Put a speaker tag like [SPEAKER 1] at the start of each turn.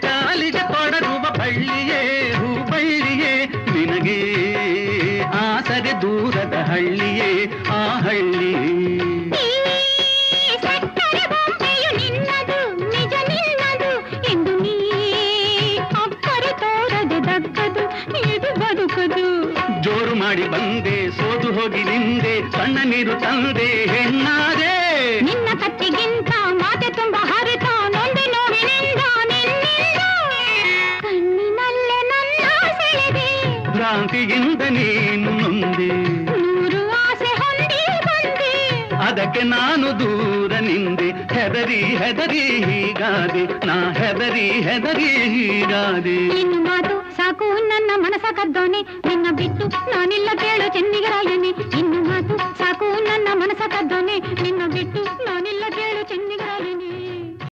[SPEAKER 1] ಕಾಲಿಗೆ ತೊಡರುವ ಬಳ್ಳಿಯೇ ಹೂಬಳ್ಳಿಯೇ ನಿನಗೆ ಆಸರೆ ದೂರದ ಹಳ್ಳಿಯೇ ಆ ಹಳ್ಳಿ
[SPEAKER 2] ನಿನ್ನದು ನಿಜ ನಿನ್ನದು ಎಂದು ನೀ ಅಕ್ಕರೆ ತೋರದೆ ದಕ್ಕದು ಇದು ಬದುಕದು
[SPEAKER 1] ಜೋರು ಮಾಡಿ ಬಂದೆ ಸೋತು ಹೋಗಿ ನಿಂದೆ ಸಣ್ಣ ನೀರು ತಂದೆ ಹೆಣ್ಣಾದೆ
[SPEAKER 2] ನಿನ್ನ ಕತ್ತಿಗಿಂತ ಮಾತೆ ತುಂಬ ಹರಿತ ನೊಂದೆ ನೋವಿನಿಂದ ನಿನ್ನಿಂದ ಕಣ್ಣಿನಲ್ಲೇ ನನ್ನ ಸೆಳೆದೆ
[SPEAKER 1] ಭ್ರಾಂತಿಯಿಂದ ನೀನು ನೊಂದೆ
[SPEAKER 2] ನೂರು ಆಸೆ ಹೊಂದಿ ಬಂದೆ
[SPEAKER 1] ಅದಕ್ಕೆ ನಾನು ದೂರ ನಿಂದೆ ಹೆದರಿ ಹೆದರಿ ಹೀಗಾದೆ ನಾ ಹೆದರಿ ಹೆದರಿ ಹೀಗಾದೆ
[SPEAKER 2] ಇನ್ನು ಮಾತು ಸಾಕು ನನ್ನ ಮನಸ ಕದ್ದೋನೆ ನಿನ್ನ ಬಿಟ್ಟು ನಾನಿಲ್ಲ ಕೇಳು ಚೆನ್ನಿಗರಾಯನೆ ಇನ್ನು ಮಾತು ಸಾಕು ನನ್ನ ಮನಸ ಕದ್ದೋನೆ ನಿನ್ನ ಬಿಟ್ಟು ನಾನಿಲ್ಲ ಕೇಳು